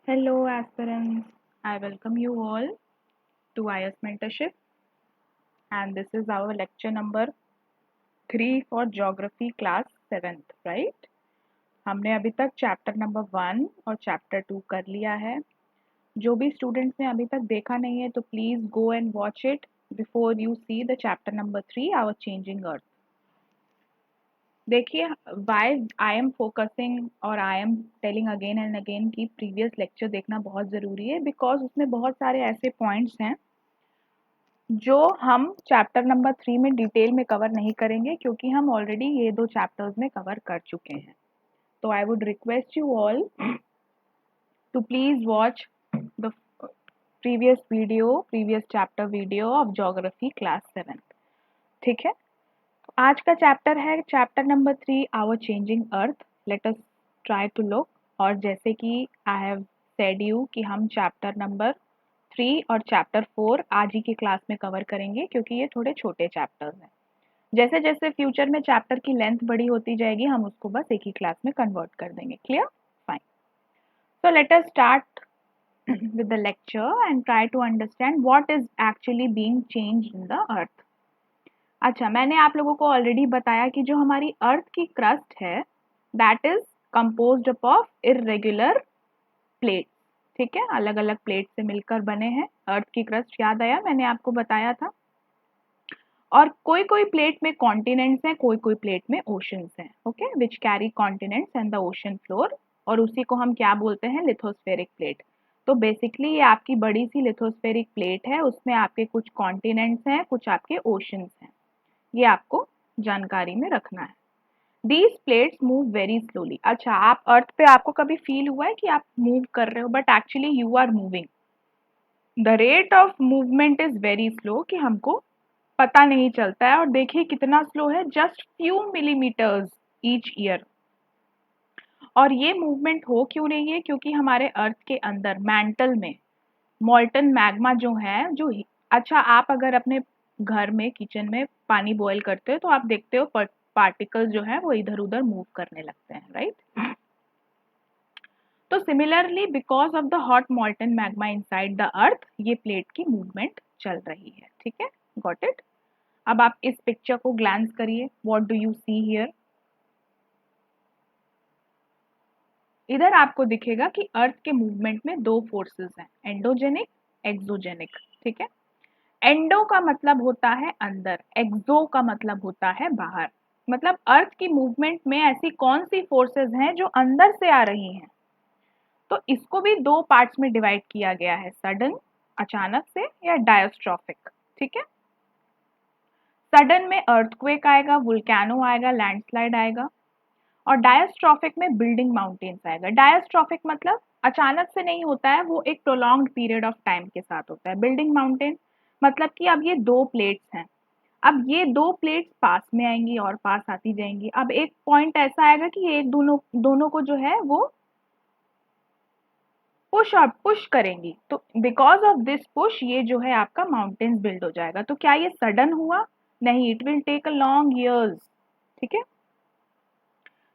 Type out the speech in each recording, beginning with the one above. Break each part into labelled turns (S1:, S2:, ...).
S1: Hello, aspirants. I welcome you all to IS Mentorship, and this is our lecture number 3 for Geography Class 7th, right? हमने अभी तक chapter number 1 और chapter 2 कर लिया है. जो भी स्टूडेंट्स ने अभी तक देखा नहीं है तो please go and watch it before you see the chapter number 3 our changing earth. देखिए, वाई आई एम फोकसिंग और I am telling again and again कि प्रीवियस लेक्चर देखना बहुत ज़रूरी है, बिकॉज उसमें बहुत सारे ऐसे पॉइंट्स हैं जो हम चैप्टर नंबर 3 में डिटेल में कवर नहीं करेंगे, क्योंकि हम ऑलरेडी ये 2 चैप्टर्स में कवर कर चुके हैं. तो I would request you all to please watch the previous chapter video of geography class 7. ठीक है, आज का चैप्टर है chapter number 3 our changing earth. Let us try to look. और जैसे कि आई हैव सेड यू कि हम चैप्टर नंबर 3 और चैप्टर 4 आज ही की क्लास में कवर करेंगे, क्योंकि ये थोड़े छोटे चैप्टर्स हैं. जैसे जैसे फ्यूचर में चैप्टर की लेंथ बड़ी होती जाएगी, हम उसको बस एक ही क्लास में कन्वर्ट कर देंगे. Clear? Fine. So let us start with the lecture and try to understand what is actually being changed in the earth. अच्छा, मैंने आप लोगों को ऑलरेडी बताया कि जो हमारी अर्थ की क्रस्ट है that is composed of irregular plate. ठीक है, अलग अलग प्लेट से मिलकर बने हैं अर्थ की क्रस्ट. याद आया? मैंने आपको बताया था. और कोई कोई प्लेट में कॉन्टिनेंट्स हैं, कोई कोई प्लेट में ओशंस हैं. Okay, which carry continents and the ocean floor. और उसी को हम क्या बोलते हैं? Lithospheric plate. तो बेसिकली ये आपकी बड़ी सी लिथोस्फेरिक प्लेट है, उसमें आपके कुछ कॉन्टिनेंट्स हैं, कुछ आपके ओशंस हैं. ये आपको जानकारी में रखना है. These plates move very slowly. अच्छा, आप अर्थ पे आपको कभी फील हुआ है कि आप मूव कर रहे हो, but actually you are moving. The rate of movement is very slow, कि हमको पता नहीं चलता है. और देखिए कितना स्लो है, just few millimetres each year. और ये मूवमेंट हो क्यों रही है? क्योंकि हमारे अर्थ के अंदर मैंटल में मॉल्टन मैग्मा जो है, जो अच्छा, आप अगर अपने घर में किचन में पानी बॉईल करते हो तो आप देखते हो पार्टिकल्स जो है वो इधर उधर मूव करने लगते हैं, राइट? तो similarly because of the hot मॉल्टन magma inside the earth, ये प्लेट की मूवमेंट चल रही है. ठीक है, गॉट इट? अब आप इस पिक्चर को ग्लांस करिए. What do you see here? इधर आपको दिखेगा कि अर्थ के मूवमेंट में 2 फोर्सेस हैं, एंडोजेनिक, एक्सोजेनिक. ठीक है, एंडो का मतलब होता है अंदर, एक्सो का मतलब होता है बाहर. मतलब अर्थ की मूवमेंट में ऐसी कौन सी फोर्सेस हैं जो अंदर से आ रही हैं? तो इसको भी 2 पार्ट्स में डिवाइड किया गया है, सडन, अचानक से, या डायस्ट्रॉफिक. ठीक है, सडन में अर्थक्वेक आएगा, वुल्केनो आएगा, लैंडस्लाइड आएगा. और डायस्ट्रॉफिक में बिल्डिंग माउंटेन्स आएगा. डायस्ट्रॉफिक मतलब अचानक से नहीं होता है, वो एक प्रोलॉन्ग्ड पीरियड ऑफ टाइम के साथ होता है. बिल्डिंग माउंटेन मतलब कि अब ये 2 प्लेट्स हैं, अब ये 2 प्लेट्स पास में आएंगी और पास आती जाएंगी. अब एक पॉइंट ऐसा आएगा कि ये एक दोनों को जो है वो पुश और पुश करेंगी. तो बिकॉज ऑफ दिस पुश ये जो है आपका माउंटेन्स बिल्ड हो जाएगा. तो क्या ये सडन हुआ? नहीं, it will take a long years. ठीक है,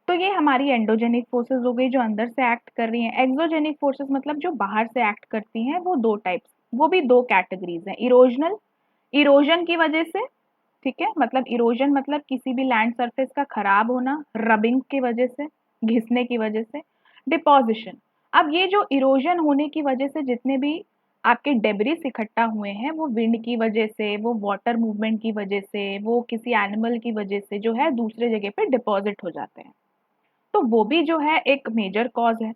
S1: तो ये हमारी एंडोजेनिक फोर्सेस हो गई जो अंदर से एक्ट कर रही हैं. एक्सोजेनिक फोर्सेस मतलब जो बाहर से एक्ट करती हैं, वो 2 टाइप्स, वो भी 2 कैटेगरीज हैं. इरोजनल, इरोजन की वजह से. ठीक है, मतलब इरोजन मतलब किसी भी लैंड सरफेस का खराब होना, रबिंग की वजह से, घिसने की वजह से. डिपोजिशन, अब ये जो इरोजन होने की वजह से जितने भी आपके डेब्रिस इकट्ठा हुए हैं, वो विंड की वजह से, वो वाटर मूवमेंट की वजह से, वो किसी एनिमल की वजह से जो है दूसरे जगह पे डिपॉजिट हो जाते हैं. तो वो भी जो है एक मेजर कॉज है.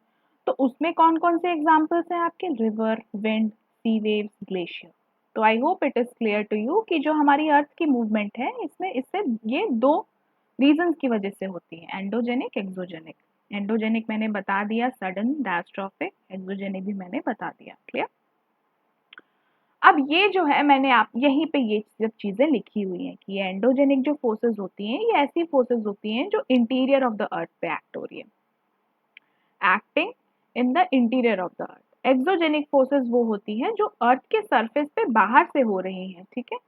S1: तो उसमें कौन कौन से एग्जाम्पल्स हैं आपके? River, wind, sea waves, glacier. तो I hope it is clear to you कि जो हमारी अर्थ की मूवमेंट है, इसमें इससे ये 2 रीजंस की वजह से होती है, एंडोजेनिक, एक्सोजेनिक. एंडोजेनिक मैंने बता दिया, सडन, डायस्ट्रॉफिक. एक्सोजेनिक भी मैंने बता दिया. क्लियर? अब ये जो है मैंने आप यहीं पे ये सब चीजें लिखी हुई हैं कि ये एंडोजेनिक जो फोर्सेस होती हैं, ये ऐसी फोर्सेस होती हैं जो इंटीरियर ऑफ द अर्थ पे एक्ट हो रही है, acting in the interior of the earth. Exogenic forces वो होती हैं जो अर्थ के सरफेस पे बाहर से हो रही हैं. ठीक है,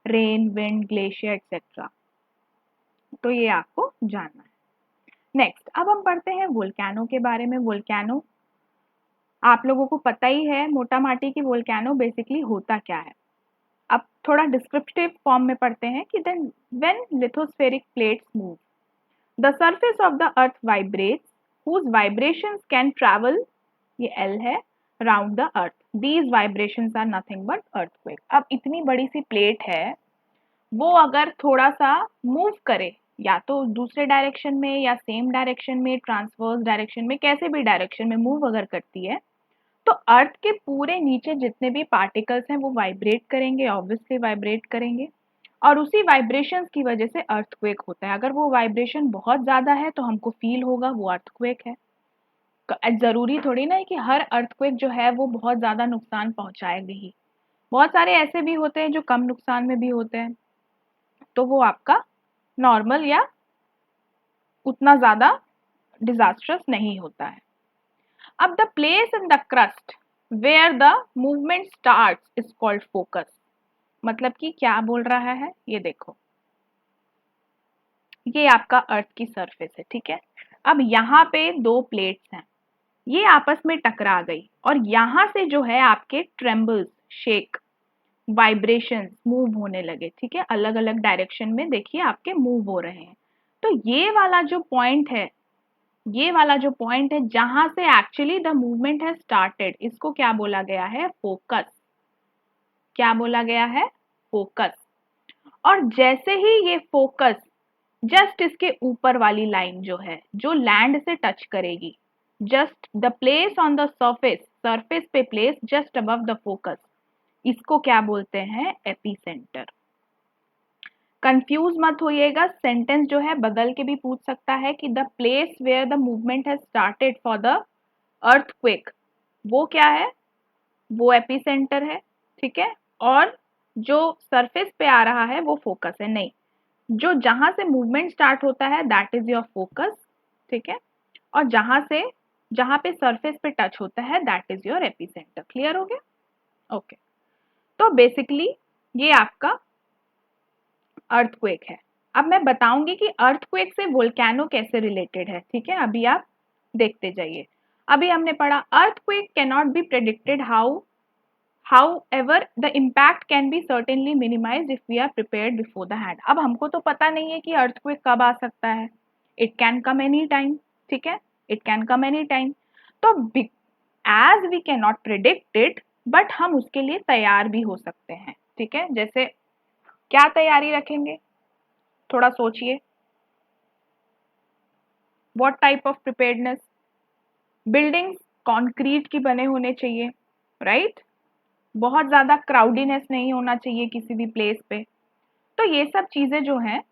S1: रेन, विंड, ग्लेशियर एक्सेट्रा. तो ये आपको जानना है. नेक्स्ट, अब हम पढ़ते हैं वोल्केनो के बारे में. वोल्केनो आप लोगों को पता ही है मोटा माटी की वोल्केनो बेसिकली होता क्या है। अब थोड़ा डिस्क्रिप्टिव फॉर्म में पढ़ते हैं कि then when lithospheric plates move the surface of the earth vibrates whose vibrations can travel, ये L है, around the earth. These vibrations are nothing but earthquake. अब इतनी बड़ी सी प्लेट है, वो अगर थोड़ा सा मूव करे या तो दूसरे डायरेक्शन में या सेम डायरेक्शन में, ट्रांसवर्स डायरेक्शन में, कैसे भी डायरेक्शन में मूव अगर करती है, तो अर्थ के पूरे नीचे जितने भी पार्टिकल्स हैं वो वाइब्रेट करेंगे, ऑब्वियसली वाइब्रेट करेंगे, और उसी वाइब्रेशंस की वजह से अर्थक्वेक होता है। अगर वो वाइब्रेशन बहुत ज़्यादा है तो हमको फील होगा, वो अर्थक्वेक है। ज़रूरी थोड़ी ना है कि हर अर्थक्वेक जो है वो बहुत ज़्यादा नुकसान पहुंचाएगी ही। बहुत सारे ऐसे भी होते हैं जो कम नुकसान में भी होते हैं, तो वो आपका नॉर्मल या उतना ज़्यादा डिजास्ट्रस नहीं होता है। अब the place in the crust where the movement starts is called focus. मतलब कि क्या बोल रहा है, ये देखो, ये आपका अर्थ की सरफेस है, ठीक है। अब यहाँ पे दो प्लेट्स हैं, ये आपस में टकरा गई और यहाँ से जो है आपके ट्रेम्बल्स, शेक, वाइब्रेशंस मूव होने लगे, ठीक है। अलग अलग डायरेक्शन में देखिए आपके मूव हो रहे हैं। तो ये वाला जो पॉइंट है, ये वाला जो पॉइंट है जहां से एक्चुअली द मूवमेंट है स्टार्टेड, इसको क्या बोला गया है, फोकस। क्या बोला गया है, फोकस। और जैसे ही ये फोकस जस्ट इसके ऊपर वाली लाइन जो है, जो लैंड से टच करेगी, just the place on the surface, surface पे place just above the focus, इसको क्या बोलते हैं, एपीसेंटर। कंफ्यूज मत होइएगा, सेंटेंस जो है बदल के भी पूछ सकता है कि the place where the movement has started for the earthquake, वो क्या है, वो एपीसेंटर है, ठीक है। और जो सरफेस पे आ रहा है वो फोकस है, नहीं, जो जहां से मूवमेंट स्टार्ट होता है दैट इज योर फोकस, ठीक है। और जहां पे सरफेस पे टच होता है that is your epicentre. Clear हो गया, ओके। तो बेसिकली ये आपका अर्थक्वेक है। अब मैं बताऊंगी कि अर्थक्वेक से वोल्केनो कैसे रिलेटेड है, ठीक है। अभी आप देखते जाइए। अभी हमने पढ़ा earthquake can not be predicted, however the impact can be certainly minimized if we are prepared before the hand। अब हमको तो पता नहीं है कि अर्थक्वेक कब आ सकता है, it can come any time, ठीक है, it can come any time. तो as we can not predict it, but हम उसके लिए तैयार भी हो सकते हैं, ठीक है। जैसे क्या तैयारी रखेंगे, थोड़ा सोचिए, what type of preparedness. Buildings concrete की बने होने चाहिए, राइट। बहुत ज़्यादा क्राउडीनेस नहीं होना चाहिए किसी भी प्लेस पे। तो ये सब चीज़ें जो हैं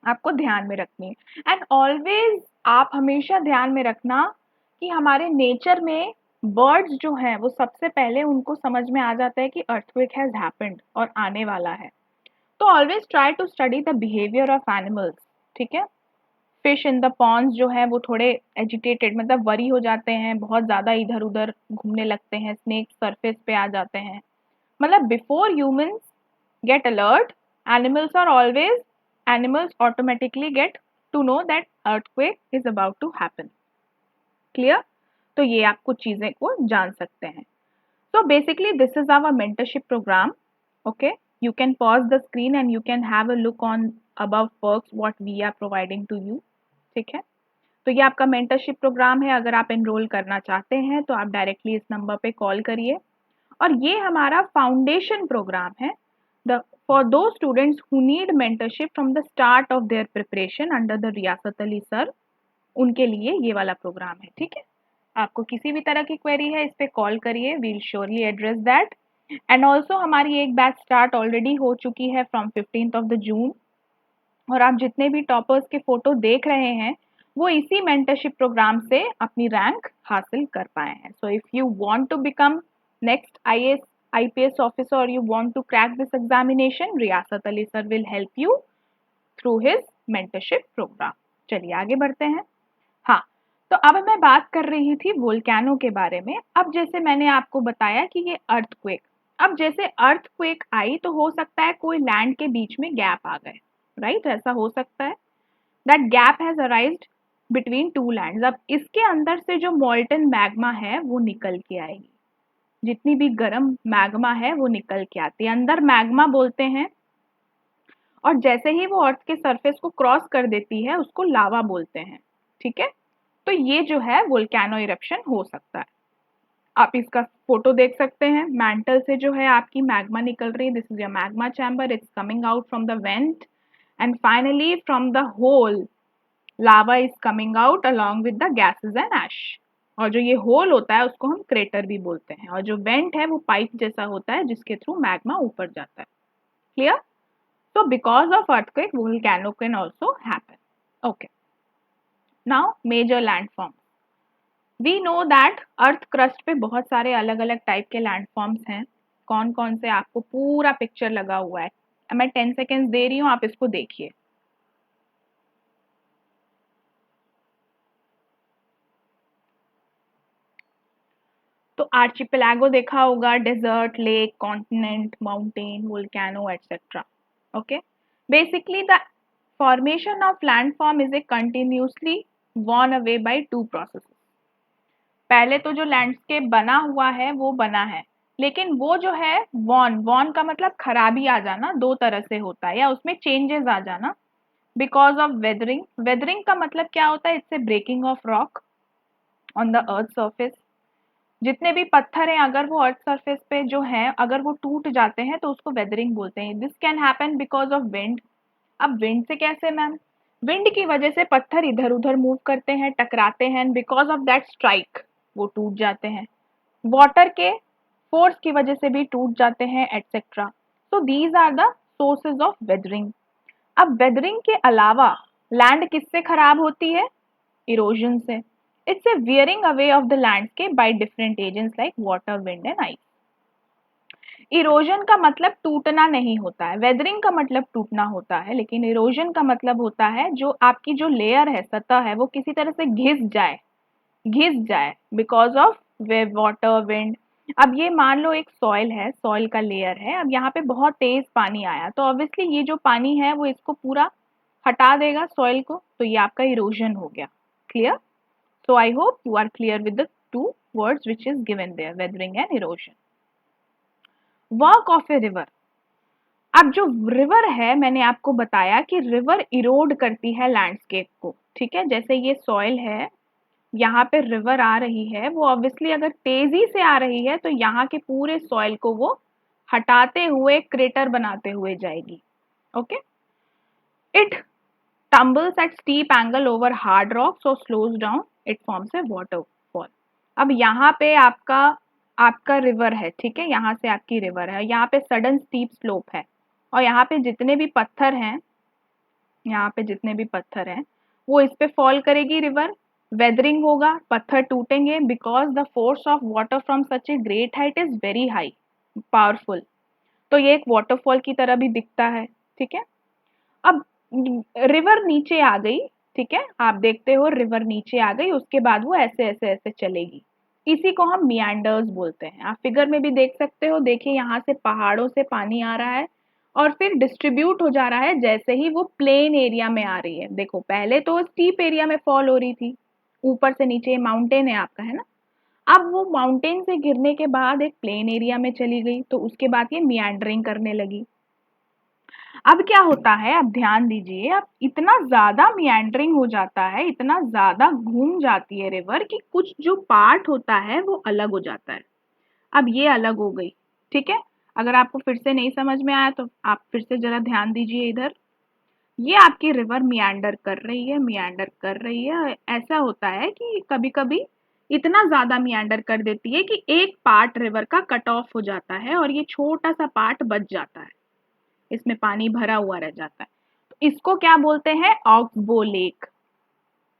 S1: आपको ध्यान में रखनी है। एंड ऑलवेज आप हमेशा ध्यान में रखना कि हमारे नेचर में बर्ड्स जो हैं वो सबसे पहले उनको समझ में आ जाता है कि अर्थक्वेक हैज़ हैपेंड और आने वाला है। तो always try to study the behaviour of animals, ठीक है। फिश इन द पॉन्ड्स जो है वो थोड़े एजिटेटेड, मतलब वरी हो जाते हैं, बहुत ज़्यादा इधर उधर घूमने लगते हैं, स्नेक सरफेस पे आ जाते हैं। मतलब before humans get alert, animals automatically get to know that earthquake is about to happen। Clear? तो ये आप कुछ चीजें को जान सकते हैं। So basically this is our mentorship program, okay। You can pause the screen and you can have a look on above perks what we are providing to you, ठीक है। तो ये आपका मेंटरशिप प्रोग्राम है, अगर आप एनरोल करना चाहते हैं तो आप डायरेक्टली इस नंबर पे कॉल करिए। और ये हमारा फाउंडेशन प्रोग्राम है, the for those students who need mentorship from the start of their preparation under the रियासत अली सर, उनके लिए ये वाला प्रोग्राम है, ठीक है। आपको किसी भी तरह की क्वेरी है इस पे कॉल करिए, we'll surely address that. And also हमारी एक बैच स्टार्ट ऑलरेडी हो चुकी है from 15th of the June, और आप जितने भी टॉपर्स के फोटो देख रहे हैं वो इसी मेंटरशिप प्रोग्राम से अपनी रैंक हासिल कर पाए हैं। So if you want to become next IAS IPS officer or you want to crack this examination, रियासत Ali sir will help you through his mentorship program। चलिए आगे बढ़ते हैं। हाँ, तो अब मैं बात कर रही थी वोल्केनो के बारे में। अब जैसे मैंने आपको बताया कि ये अर्थक्वेक, अब जैसे अर्थक्वेक आई तो हो सकता है कोई लैंड के बीच में गैप आ गए, राइट, ऐसा हो सकता है। That gap has arised between two lands. अब इसके अंदर से जो मॉल्टन मैग्मा है वो निकल के आएगी, जितनी भी गर्म मैग्मा है वो निकल के आती है, अंदर मैग्मा बोलते हैं। और जैसे ही वो अर्थ के सरफेस को क्रॉस कर देती है उसको लावा बोलते हैं। ठीक है, तो ये जो है वोल्केनो इरप्शन हो सकता है। आप इसका फोटो देख सकते हैं, मैंटल से जो है आपकी मैग्मा निकल रही है, this is your magma chamber, it's coming out from the vent and finally from the hole lava is coming out along with the gases and ash. और जो ये होल होता है उसको हम क्रेटर भी बोलते हैं, और जो वेंट है वो पाइप जैसा होता है जिसके थ्रू मैग्मा ऊपर जाता है। Clear? So because of earthquake, volcano can also happen. Okay. Now major landforms. We know that earth crust पे बहुत सारे अलग अलग टाइप के लैंडफॉर्म्स हैं। कौन कौन से आपको पूरा पिक्चर लगा हुआ है, मैं 10 सेकेंड्स दे रही हूँ, आप इसको देखिए। तो आर्चिपेलागो देखा होगा, desert, lake, continent, mountain, volcano etcetera. Okay, basically the formation of landform is a continuously worn away by two processes. पहले तो जो लैंडस्केप बना हुआ है वो बना है, लेकिन वो जो है वॉन, वॉन का मतलब खराबी आ जाना, दो तरह से होता है, या उसमें चेंजेस आ जाना। बिकॉज ऑफ वेदरिंग, वेदरिंग का मतलब क्या होता है, it's a breaking of rock on the earth surface. जितने भी पत्थर हैं अगर वो अर्थ सरफेस पे जो है अगर वो टूट जाते हैं तो उसको वेदरिंग बोलते हैं। This can happen because of wind. अब विंड से कैसे मैम? विंड की वजह से पत्थर इधर उधर मूव करते हैं, टकराते हैं, बिकॉज ऑफ दैट स्ट्राइक वो टूट जाते हैं। वाटर के फोर्स की वजह से भी टूट जाते हैं etcetera. So these are the sources of weathering. अब वेदरिंग के अलावा लैंड किससे खराब होती है? इरोजन से। It's a wearing away of the landscape by different agents like water, wind and ice. Erosion का मतलब टूटना नहीं होता है, वेदरिंग का मतलब टूटना होता है, लेकिन इरोजन का मतलब होता है जो आपकी जो लेयर है, सतह है, वो किसी तरह से घिस जाए because of way water, wind. अब ये मान लो एक सॉइल है, सॉइल का लेयर है, अब यहाँ पे बहुत तेज पानी आया तो ऑब्वियसली ये जो पानी है वो इसको पूरा हटा देगा सॉइल को, तो ये आपका इरोजन हो गया। Clear? So I hope you are clear with the two words which is given there, weathering and erosion. Work of a river. अब जो रिवर है मैंने आपको बताया कि रिवर इरोड करती है लैंडस्केप को। ठीक है, जैसे ये सॉइल है, यहाँ पे रिवर आ रही है, वो ऑब्वियसली अगर तेजी से आ रही है तो यहाँ के पूरे सॉइल को वो हटाते हुए क्रेटर बनाते हुए जाएगी। Okay, it tumbles at steep angle over hard rock so slows down, it forms a waterfall. अब यहाँ पे आपका आपका रिवर है, ठीक है, यहाँ से आपकी रिवर है, यहाँ पे सडन स्टीप स्लोप है, और यहाँ पे जितने भी पत्थर हैं, यहाँ पे जितने भी पत्थर हैं वो इस पे फॉल करेगी रिवर, वेदरिंग होगा, पत्थर टूटेंगे, because the force of water from such a great height is very high, powerful. तो ये एक वाटरफॉल की तरह भी दिखता है। ठीक है, अब रिवर नीचे आ गई, ठीक है, आप देखते हो रिवर नीचे आ गई, उसके बाद वो ऐसे ऐसे ऐसे चलेगी, इसी को हम मियांडर्स बोलते हैं। आप फिगर में भी देख सकते हो, देखिए यहाँ से पहाड़ों से पानी आ रहा है और फिर डिस्ट्रीब्यूट हो जा रहा है जैसे ही वो प्लेन एरिया में आ रही है। देखो पहले तो स्टीप एरिया में फॉल हो रही थी, ऊपर से नीचे माउंटेन है आपका, है ना, अब वो माउंटेन से गिरने के बाद एक प्लेन एरिया में चली गई, तो उसके बाद ये मियांडरिंग करने लगी। अब क्या होता है, अब ध्यान दीजिए, अब इतना ज्यादा मियांडरिंग हो जाता है, इतना ज्यादा घूम जाती है रिवर कि कुछ जो पार्ट होता है वो अलग हो जाता है। अब ये अलग हो गई, ठीक है, अगर आपको फिर से नहीं समझ में आया तो आप फिर से जरा ध्यान दीजिए इधर। ये आपकी रिवर मियांडर कर रही है, मियांडर कर रही है, ऐसा होता है कि कभी कभी इतना ज्यादा मियांडर कर देती है कि एक पार्ट रिवर का कट ऑफ हो जाता है और ये छोटा सा पार्ट बच जाता है, इसमें पानी भरा हुआ रह जाता है, तो इसको क्या बोलते हैं, ऑक्सबो लेक।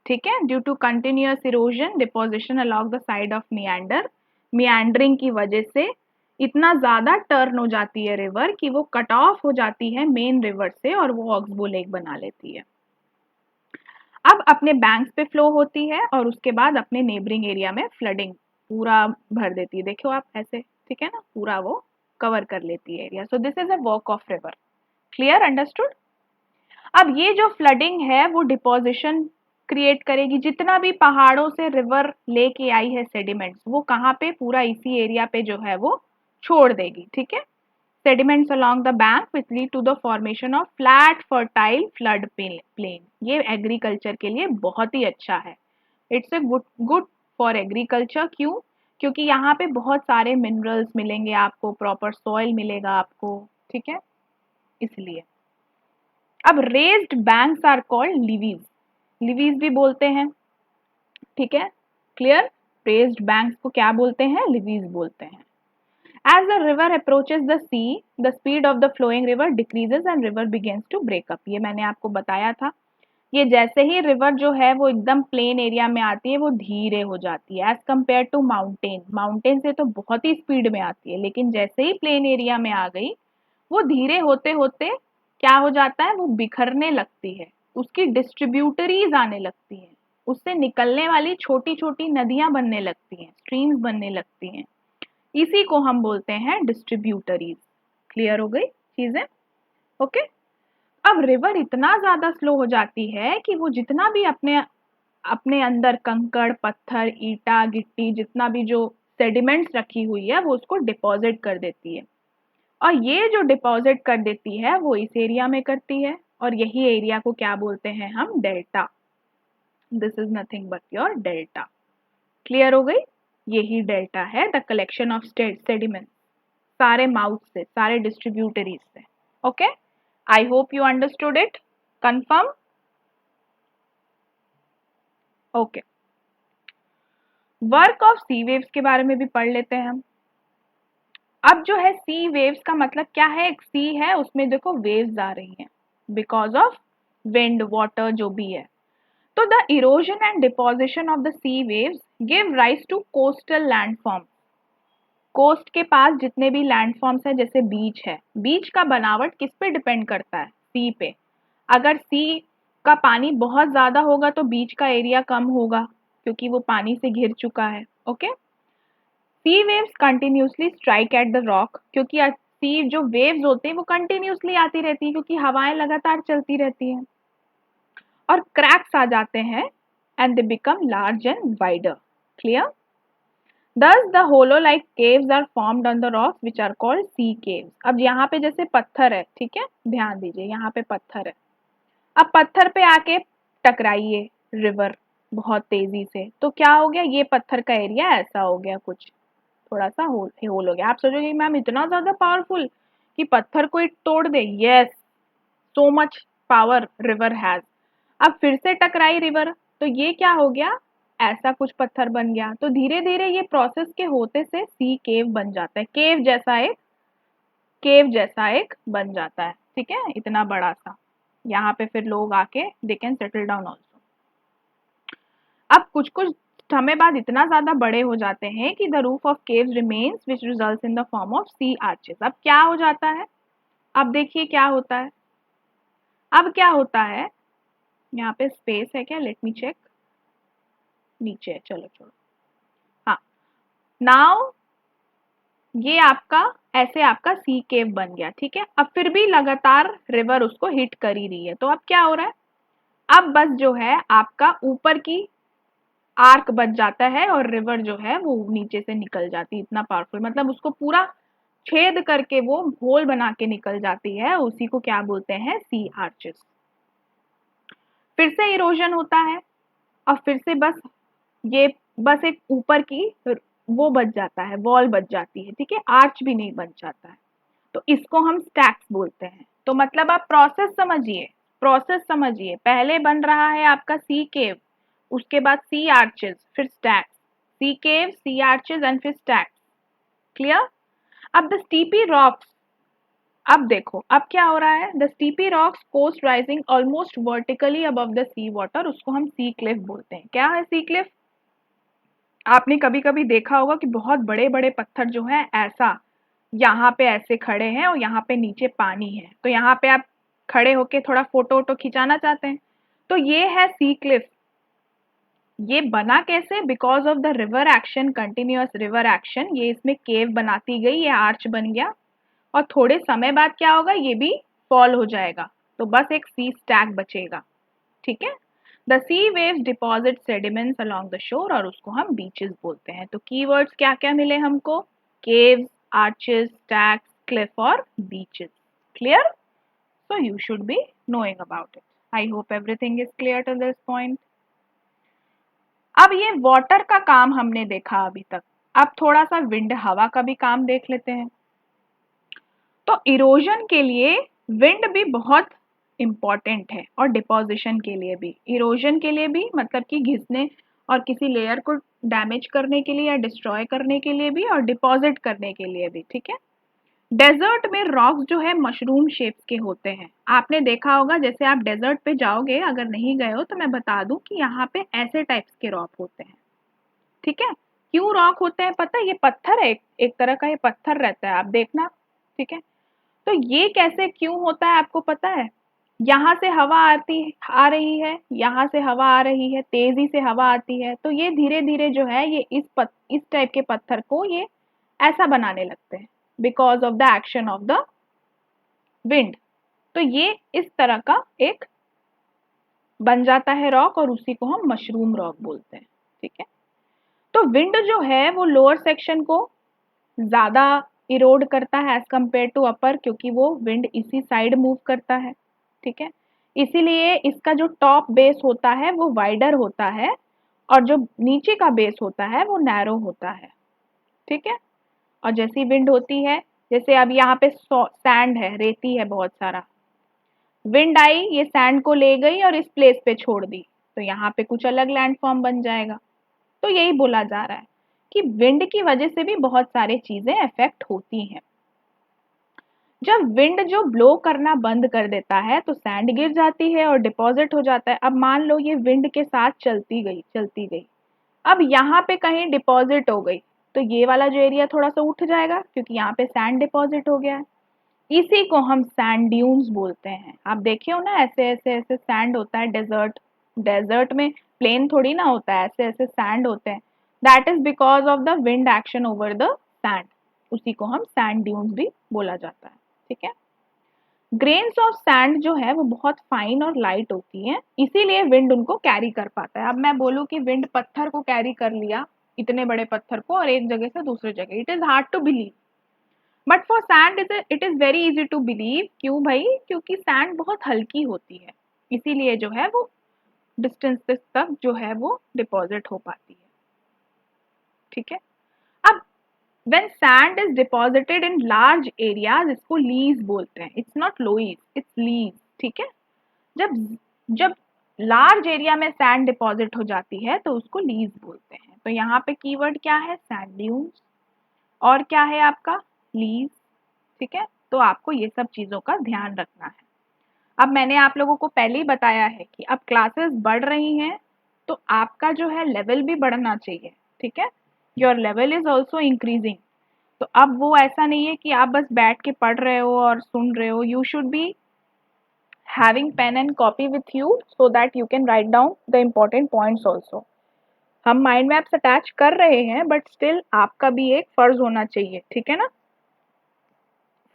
S1: ठीक है, due to continuous erosion deposition along the side of meander, meandering की वजह से इतना ज्यादा टर्न हो जाती है रिवर कि वो कट ऑफ हो जाती है मेन रिवर से और वो ऑक्सबो लेक बना लेती है। अब अपने बैंक्स पे फ्लो होती है और उसके बाद अपने नेबरिंग एरिया में फ्लडिंग पूरा भर देती है, देखो आप ऐसे, ठीक है ना, पूरा वो कवर कर लेती है area. So this is a work of river. Clear, understood? अब ये जो फ्लडिंग है वो डिपोजिशन क्रिएट करेगी, जितना भी पहाड़ों से रिवर लेके आई है सेडिमेंट्स वो कहाँ पे, पूरा इसी एरिया पे जो है वो छोड़ देगी, ठीक है। Sediments along the bank which lead to the formation of flat fertile flood plain. ये एग्रीकल्चर के लिए बहुत ही अच्छा है, it's a good for agriculture. क्यों? क्योंकि यहाँ पे बहुत सारे मिनरल्स मिलेंगे आपको, प्रॉपर सॉइल मिलेगा आपको, ठीक है, इसलिए। अब raised banks are called levees, levees भी बोलते हैं, ठीक है, क्लियर। रेज्ड बैंक्स को क्या बोलते हैं? लीवीज बोलते हैं। As the river approaches the sea, the speed of the flowing river decreases and river begins to break up। ये मैंने आपको बताया था। ये जैसे ही रिवर जो है वो एकदम प्लेन एरिया में आती है वो धीरे हो जाती है as compare to mountain. Mountain से तो बहुत ही स्पीड में आती है, लेकिन जैसे ही प्लेन एरिया में आ गई वो धीरे होते होते क्या हो जाता है, वो बिखरने लगती है, उसकी डिस्ट्रीब्यूटरीज आने लगती हैं, उससे निकलने वाली छोटी छोटी नदियां बनने लगती हैं, स्ट्रीम्स बनने लगती हैं, इसी को हम बोलते हैं डिस्ट्रीब्यूटरीज। क्लियर हो गई चीजें? ओके। अब रिवर इतना ज्यादा स्लो हो जाती है कि वो जितना भी अपने अपने अंदर कंकड़ पत्थर ईटा गिट्टी जितना भी जो सेडिमेंट्स रखी हुई है वो उसको डिपॉजिट कर देती है, और ये जो डिपॉजिट कर देती है वो इस एरिया में करती है, और यही एरिया को क्या बोलते हैं हम? Delta. This is nothing but your delta. Clear हो गई? यही डेल्टा है, द कलेक्शन ऑफ सेडिमेंट, सारे माउथ से, सारे डिस्ट्रीब्यूटरीज से। Okay, I hope you understood it. Confirm? Okay. Work of sea waves के बारे में भी पढ़ लेते हैं हम। अब जो है सी वेव्स का मतलब क्या है? एक सी है, उसमें देखो वेव्स आ रही हैं बिकॉज ऑफ विंड वाटर जो भी है। तो the erosion and deposition of the sea waves give rise to coastal landform. Coast के पास जितने भी लैंडफॉर्म्स है, जैसे बीच है, बीच का बनावट किस पे डिपेंड करता है? सी पे। अगर सी का पानी बहुत ज्यादा होगा तो बीच का एरिया कम होगा क्योंकि वो पानी से घिर चुका है। Okay. Sea waves continuously strike at the rock, क्योंकि सी जो वेव्स होते हैं वो कंटिन्यूसली आती रहती है क्योंकि हवाएं लगातार चलती रहती हैं, और क्रैक्स आ जाते हैं and they become large and wider. Clear? Thus the hollow like caves are formed on the rocks which are called sea caves। अब यहाँ पे जैसे पत्थर है, ठीक है, ध्यान दीजिए, यहाँ पे पत्थर है, अब पत्थर पे आके टकराइए रिवर बहुत तेजी से, तो क्या हो गया? ये पत्थर का एरिया ऐसा हो गया, कुछ थोड़ा सा होल हो गया। आप सोचोगे मैम इतना ज्यादा पावरफुल कि पत्थर को ही तोड़ दे? Yes, so much power river has. अब फिर से टकराई रिवर, तो ये क्या हो गया? ऐसा कुछ पत्थर बन गया। तो धीरे धीरे ये प्रोसेस के होते से सी केव बन जाता है, केव जैसा एक बन जाता है, ठीक है, इतना बड़ा सा। यहाँ पे फिर लोग आके they can settle down also. अब कुछ कुछ समय बाद इतना ज्यादा बड़े हो जाते हैं कि the roof of caves remains which results in the form of sea arches. अब क्या हो जाता है? अब देखिए क्या होता है। अब क्या होता है, यहाँ पे स्पेस है क्या? Let me check. नीचे है, चलो छोड़ो। हाँ, नाउ ये आपका ऐसे आपका सी केव बन गया, ठीक है। अब फिर भी लगातार रिवर उसको हिट कर ही रही है, तो अब क्या हो रहा है? अब बस जो है आपका ऊपर की आर्क बच जाता है और रिवर जो है वो नीचे से निकल जाती है, इतना पावरफुल, मतलब उसको पूरा छेद करके वो होल बना के निकल जाती है, उसी को क्या बोलते हैं? सी आर्चेस। फिर से इरोजन होता है और फिर से ये बस एक ऊपर की वो बच जाता है, वॉल बच जाती है, ठीक है, आर्च भी नहीं बन जाता है, तो इसको हम स्टैक्स बोलते हैं। तो मतलब आप प्रोसेस समझिए, पहले बन रहा है आपका सी केव, उसके बाद सी आर्चेस, फिर stacks, sea cave, sea arches and फिर स्टैक्स। क्लियर? अब द स्टीपी रॉक्स, अब देखो अब क्या हो रहा है, the steepy rocks coast rising almost vertically above the sea water, उसको हम सी क्लिफ बोलते हैं। क्या है सी क्लिफ? आपने कभी कभी देखा होगा कि बहुत बड़े बड़े पत्थर जो है ऐसा यहाँ पे ऐसे खड़े हैं और यहाँ पे नीचे पानी है, तो यहाँ पे आप खड़े होके थोड़ा फोटो वोटो खिंचाना चाहते हैं, तो ये है सी क्लिफ। ये बना कैसे? Because of the river action, continuous river action, ये इसमें केव बनाती गई, ये आर्च बन गया, और थोड़े समय बाद क्या होगा? ये भी फॉल हो जाएगा, तो बस एक सी स्टैक बचेगा, ठीक है। The sea waves deposit sediments along the shore, और उसको हम बीचेस बोलते हैं। तो कीवर्ड्स क्या क्या मिले हमको? केव्स, आर्चेस, स्टैक्स, क्लिफ और beaches. Clear? So you should be knowing about it. I hope everything is clear to this point. अब ये वाटर का काम हमने देखा अभी तक, अब थोड़ा सा विंड हवा का भी काम देख लेते हैं। तो इरोजन के लिए विंड भी बहुत इम्पॉर्टेंट है, और डिपोजिशन के लिए भी। इरोजन के लिए भी मतलब कि घिसने और किसी लेयर को डैमेज करने के लिए या डिस्ट्रॉय करने के लिए भी, और डिपॉजिट करने के लिए भी। ठीक है। डेजर्ट में रॉक्स जो है मशरूम शेप्स के होते हैं। आपने देखा होगा, जैसे आप डेजर्ट पे जाओगे, अगर नहीं गए हो तो मैं बता दूं कि यहाँ पे ऐसे टाइप्स के रॉक होते हैं। ठीक है। क्यों रॉक होते हैं पता है? ये पत्थर है, एक तरह का ये पत्थर रहता है, आप देखना। ठीक है। तो ये कैसे क्यों होता है आपको पता है? यहाँ से हवा आ रही है, यहाँ से हवा आ रही है, तेजी से हवा आती है, तो ये धीरे धीरे जो है ये इस टाइप के पत्थर को ये ऐसा बनाने लगते हैं, because of the action of the wind. तो ये इस तरह का एक बन जाता है रॉक, और उसी को हम मशरूम रॉक बोलते हैं। ठीक है। तो विंड जो है वो लोअर सेक्शन को ज्यादा इरोड करता है एज कंपेयर टू अपर, क्योंकि वो विंड इसी साइड मूव करता है। ठीक है। इसीलिए इसका जो टॉप बेस होता है वो वाइडर होता है, और जो नीचे का बेस होता है वो नैरो होता है। ठीक है। और जैसी विंड होती है, जैसे अब यहाँ पे सैंड है, रेती है बहुत सारा, विंड आई ये सैंड को ले गई और इस प्लेस पे छोड़ दी, तो यहाँ पे कुछ अलग लैंडफॉर्म बन जाएगा। तो यही बोला जा रहा है कि विंड की वजह से भी बहुत सारी चीजें अफेक्ट होती हैं। जब विंड जो ब्लो करना बंद कर देता है तो सैंड गिर जाती है और डिपॉजिट हो जाता है। अब मान लो ये विंड के साथ चलती गई, अब यहाँ पे कहीं डिपॉजिट हो गई, तो ये वाला जो एरिया थोड़ा सा उठ जाएगा, क्योंकि यहाँ पे सैंड डिपॉजिट हो गया है। इसी को हम सैंड ड्यून्स बोलते हैं। आप देखे हो ना, ऐसे ऐसे ऐसे सैंड होता है डेजर्ट, डेजर्ट में प्लेन थोड़ी ना होता है, ऐसे ऐसे सैंड होते हैं। That is because of the wind action over the sand, उसी को हम सैंड ड्यून्स भी बोला जाता है। ठीक है। ग्रेन्स ऑफ सैंड जो है वो बहुत फाइन और लाइट होती है, इसीलिए विंड उनको कैरी कर पाता है। अब मैं बोलूँ कि विंड पत्थर को कैरी कर लिया, इतने बड़े पत्थर को, और एक जगह से दूसरे जगह, it is hard to believe, but for sand it is very easy to believe. क्यों भाई? क्योंकि सैंड बहुत हल्की होती है, इसीलिए जो है वो डिस्टेंस तक जो है वो डिपॉजिट हो पाती है। ठीक है। अब when sand is deposited in large areas, इसको लीज बोलते हैं। It's not loess, it's loess. ठीक है। जब जब लार्ज एरिया में सैंड डिपॉजिट हो जाती है तो उसको लीज बोलते हैं। तो यहाँ पे कीवर्ड क्या है? सैंड ड्यून्स, और क्या है आपका? लीज। ठीक है। तो आपको ये सब चीजों का ध्यान रखना है। अब मैंने आप लोगों को पहले ही बताया है कि अब क्लासेस बढ़ रही हैं, तो आपका जो है लेवल भी बढ़ना चाहिए। ठीक है। Your level is also increasing. तो अब वो ऐसा नहीं है कि आप बस बैठ के पढ़ रहे हो और सुन रहे हो। You should be having pen and copy with you so that you can write down the important points also. हम माइंड मैप्स अटैच कर रहे हैं, बट स्टिल आपका भी एक फर्ज होना चाहिए। ठीक है ना?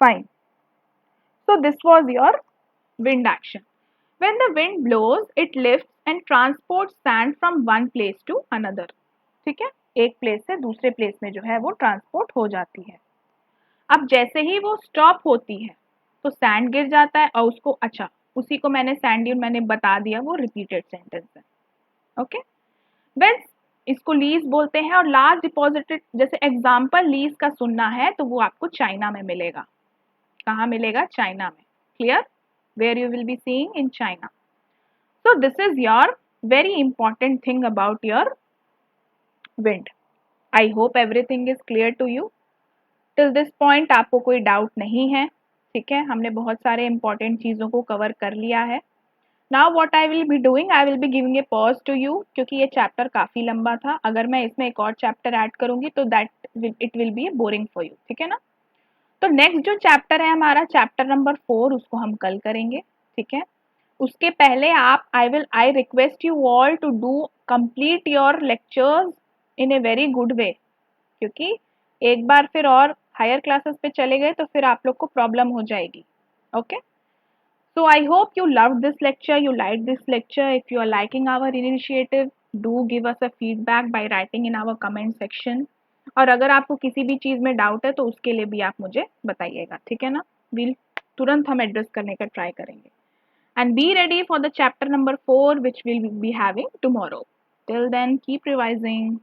S1: Fine. So this was your wind action. When the wind blows, it lifts and transports sand from one place to another. ठीक है। एक प्लेस से दूसरे प्लेस में जो है वो ट्रांसपोर्ट हो जाती है। अब जैसे ही वो स्टॉप होती है तो सैंड गिर जाता है, और उसको, अच्छा, उसी को मैंने सैंड ड्यून मैंने बता दिया, वो रिपीटेड सेंटेंस है। ओके। वेल, इसको लीज बोलते हैं। और लार्ज डिपॉजिटेड, जैसे एग्जांपल लीज का सुनना है तो वो आपको चाइना में मिलेगा। कहाँ मिलेगा? चाइना में। Clear? where you will be seeing in China. So this is your very important thing about your wind. I hope everything is clear to you. Till this point आपको कोई डाउट नहीं है। ठीक है। हमने बहुत सारे important चीज़ों को कवर कर लिया है। Now what I will be doing, I will be giving a pause to you, क्योंकि ये चैप्टर काफ़ी लंबा था। अगर मैं इसमें एक और चैप्टर ऐड करूँगी तो it will be boring for you. ठीक है ना? तो नेक्स्ट जो चैप्टर है हमारा, चैप्टर नंबर 4, उसको हम कल करेंगे। ठीक है। उसके पहले I request you all to do complete your lectures in a very good way, क्योंकि एक बार फिर और हायर क्लासेस पे चले गए तो फिर आप लोग को प्रॉब्लम हो जाएगी। Okay. So I hope you loved this lecture, you liked this lecture. If you are liking our initiative, do give us a feedback by writing in our comment section. और अगर आपको किसी भी चीज़ में डाउट है तो उसके लिए भी आप मुझे बताइएगा, ठीक है ना? विल तुरंत हम एड्रेस करने का ट्राई करेंगे. And be ready for the chapter number 4 which we'll be having tomorrow. Till then, keep revising.